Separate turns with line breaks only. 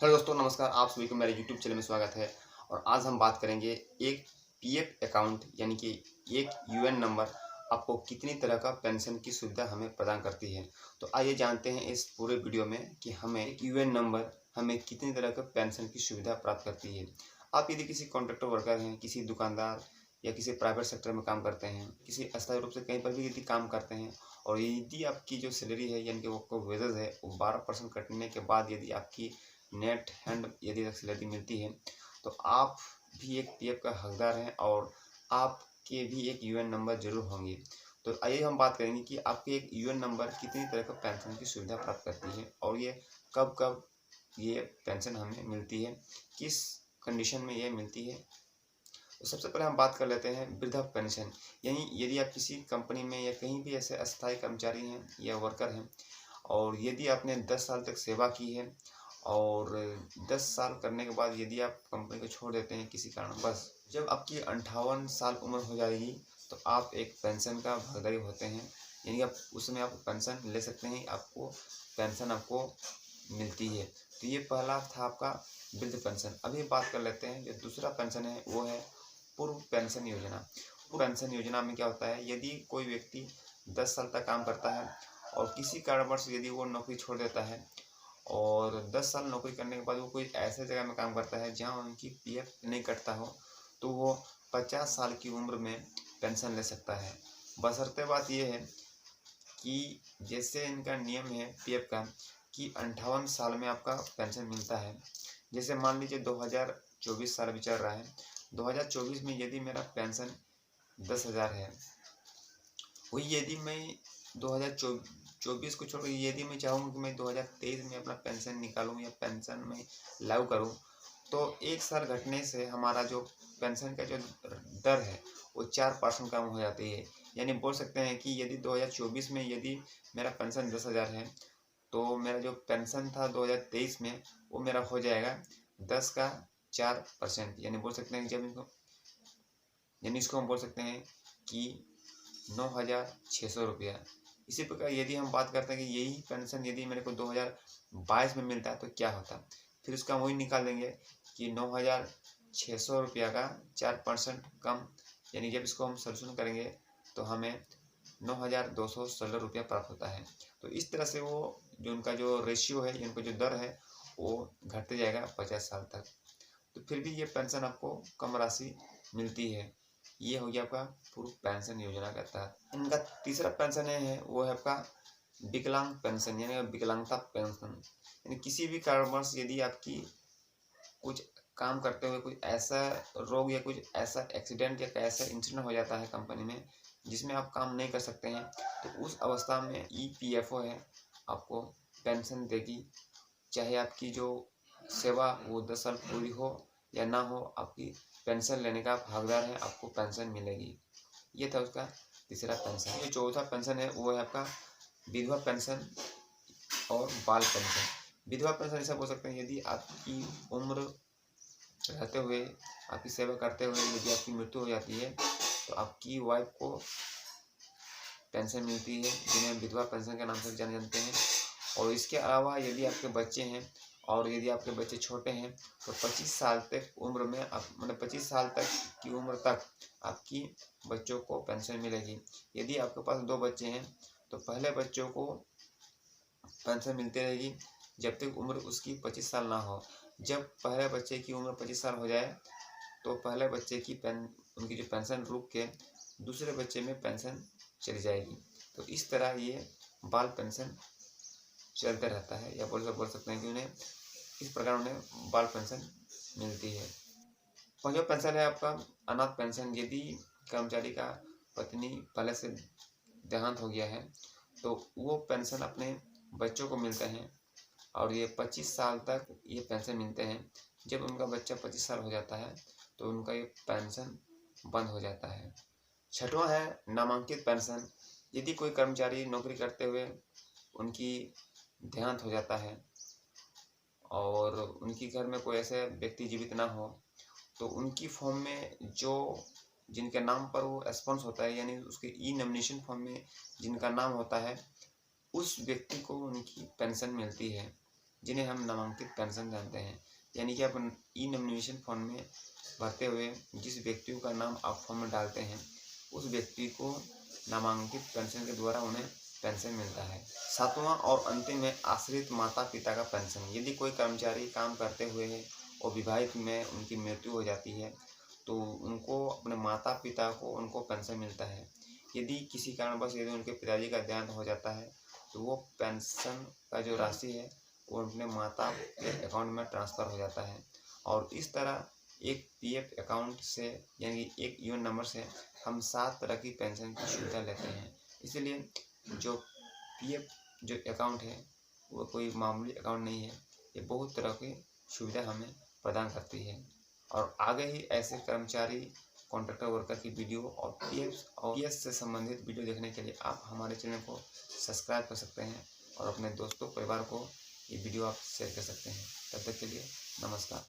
Hello दोस्तों, नमस्कार। आप सभी को मेरे यूट्यूब चैनल में स्वागत है। और आज हम बात करेंगे एक पीएफ अकाउंट यानी कि एक यूएन नंबर आपको कितनी तरह का पेंशन की सुविधा हमें प्रदान करती है। तो आइए जानते हैं इस पूरे वीडियो में कि हमें एक यूएन नंबर हमें कितनी तरह का पेंशन की सुविधा प्राप्त करती है। आप यदि किसी कॉन्ट्रैक्टर वर्कर हैं, किसी दुकानदार या किसी प्राइवेट सेक्टर में काम करते हैं, किसी अस्थायी रूप से कहीं पर भी यदि काम करते हैं और यदि आपकी जो सैलरी है यानी कि वो आपको वेजेस है वो 12% कटने के बाद यदि आपकी नेट हैंड यदि सैलरी मिलती है तो आप भी एक पीएफ का हकदार हैं और आपके भी एक यूएन नंबर जरूर होंगे। तो आइए हम बात करेंगे कि आपके एक यूएन नंबर कितनी तरह का पेंशन की सुविधा प्राप्त करती है और ये कब कब ये पेंशन हमें मिलती है, किस कंडीशन में ये मिलती है। तो सबसे पहले हम बात कर लेते हैं वृद्धा पेंशन। यानी यदि आप किसी कंपनी में या कहीं भी ऐसे अस्थायी कर्मचारी हैं या वर्कर हैं और यदि आपने 10 साल तक सेवा की है और 10 साल करने के बाद यदि आप कंपनी को छोड़ देते हैं किसी कारणवश, जब आपकी 58 साल उम्र हो जाएगी तो आप एक पेंशन का हकदारी होते हैं। यानी आप उसमें आप पेंशन ले सकते हैं, आपको पेंशन आपको मिलती है। तो ये पहला था आपका वृद्ध पेंशन। अभी बात कर लेते हैं जो दूसरा पेंशन है वो है पूर्व पेंशन योजना। पूर्व पेंशन योजना में क्या होता है, यदि कोई व्यक्ति 10 साल तक काम करता है और किसी कारणवश यदि वो नौकरी छोड़ देता है और 10 साल नौकरी करने के बाद वो कोई ऐसे जगह में काम करता है जहाँ उनकी पीएफ नहीं कटता हो, तो वो 50 साल की उम्र में पेंशन ले सकता है। बशर्ते बात ये है कि जैसे इनका नियम है पीएफ का कि 58 साल में आपका पेंशन मिलता है। जैसे मान लीजिए 2024 साल भी चल रहा है, 2024 में यदि मेरा पेंशन 10,000 है, वही यदि मैं 2024 को छोड़ यदि मैं चाहूँ कि मैं 2023 में अपना पेंशन निकालूँ या पेंशन में लागू करूँ, तो एक साल घटने से हमारा जो पेंशन का जो दर है वो 4% कम हो जाती है। यानी बोल सकते हैं कि यदि 2024 में यदि मेरा पेंशन 10,000 है तो मेरा जो पेंशन था 2023 में वो मेरा हो जाएगा 10 का 4%। यानी बोल सकते हैं जब इसको हम बोल सकते हैं कि 9,600 रुपया। इसी प्रकार यदि हम बात करते हैं कि यही पेंशन यदि मेरे को 2022 में मिलता है तो क्या होता, फिर उसका वही निकाल देंगे कि 9,600 रुपया का 4% कम, यानी जब इसको हम सॉल्यूशन करेंगे तो हमें 9,216 रुपया प्राप्त होता है। तो इस तरह से वो जो उनका जो रेशियो है, उनका जो दर है वो घटते जाएगा 50 साल तक। तो फिर भी ये पेंशन आपको कम राशि मिलती है। ये हो गया आपका पूर्व पेंशन योजना का तहत। इनका तीसरा पेंशन है वो है आपका विकलांग पेंशन यानी विकलांगता पेंशन। यानी किसी भी कारणवश यदि आपकी कुछ काम करते हुए कुछ ऐसा रोग या कुछ ऐसा एक्सीडेंट या ऐसा इंसिडेंट हो जाता है कंपनी में जिसमें आप काम नहीं कर सकते हैं, तो उस अवस्था में ईपीएफओ है आपको पेंशन देगी। चाहे आपकी जो सेवा वो 10 साल पूरी हो या ना हो, आपकी पेंशन लेने का आप हकदार हैं, आपको पेंशन मिलेगी। ये था उसका तीसरा पेंशन। ये चौथा पेंशन है वो है आपका विधवा पेंशन और बाल पेंशन। विधवा पेंशन ऐसा बोल सकते हैं यदि आपकी उम्र रहते हुए, आपकी सेवा करते हुए यदि आपकी मृत्यु हो जाती है तो आपकी वाइफ को पेंशन मिलती है, जिन्हें विधवा पेंशन के नाम से जाने जानते हैं। और इसके अलावा यदि आपके बच्चे हैं और यदि आपके बच्चे छोटे हैं तो 25 साल तक उम्र में आप मतलब 25 साल तक की उम्र तक आपकी बच्चों को पेंशन मिलेगी। यदि आपके पास 2 बच्चे हैं तो पहले बच्चों को पेंशन मिलती रहेगी जब तक उम्र उसकी 25 साल ना हो। जब पहले बच्चे की उम्र 25 साल हो जाए तो पहले बच्चे की उनकी जो पेंशन रुक के दूसरे बच्चे में पेंशन चली जाएगी। तो इस तरह ये बाल पेंशन चलते रहता है, या बोल सकते हैं कि उन्हें इस प्रकार उन्हें बाल पेंशन मिलती है। पांचवा पेंशन है आपका अनाथ पेंशन। यदि कर्मचारी का पत्नी पहले से देहांत हो गया है तो वो पेंशन अपने बच्चों को मिलते हैं और ये 25 साल तक ये पेंशन मिलते हैं। जब उनका बच्चा 25 साल हो जाता है तो उनका ये पेंशन बंद हो जाता है। छठवां है नामांकित पेंशन। यदि कोई कर्मचारी नौकरी करते हुए उनकी देहांत हो जाता है और उनकी घर में कोई ऐसे व्यक्ति जीवित ना हो तो उनकी फॉर्म में जो जिनके नाम पर वो एस्पॉन्स होता है, यानी उसके ई नॉमिनेशन फॉर्म में जिनका नाम होता है, उस व्यक्ति को उनकी पेंशन मिलती है। जिन्हें हम नामांकित पेंशन जानते हैं। यानी कि आप ई नॉमिनेशन फॉर्म में भरते हुए जिस व्यक्ति का नाम आप फॉर्म में डालते हैं, उस व्यक्ति को नामांकित पेंशन के द्वारा उन्हें पेंशन मिलता है। 7वां और अंतिम है आश्रित माता पिता का पेंशन। यदि कोई कर्मचारी काम करते हुए और विवाहित में उनकी मृत्यु हो जाती है, तो उनको अपने माता पिता को उनको पेंशन मिलता है। यदि किसी कारणवश यदि उनके पिताजी का देहांत हो जाता है, तो वो पेंशन का जो राशि है वो अपने माता के अकाउंट में ट्रांसफ़र हो जाता है। और इस तरह एक पीएफ अकाउंट से यानी एक यूएन नंबर से हम 7 तरह की पेंशन की सुविधा लेते हैं। इसलिए जो पीएफ जो अकाउंट है वो कोई मामूली अकाउंट नहीं है, ये बहुत तरह की सुविधा हमें प्रदान करती है। और आगे ही ऐसे कर्मचारी कॉन्ट्रैक्टर वर्कर की वीडियो और पीएफ और पीएस से संबंधित वीडियो देखने के लिए आप हमारे चैनल को सब्सक्राइब कर सकते हैं और अपने दोस्तों परिवार को ये वीडियो आप शेयर कर सकते हैं। तब तक के लिए नमस्कार।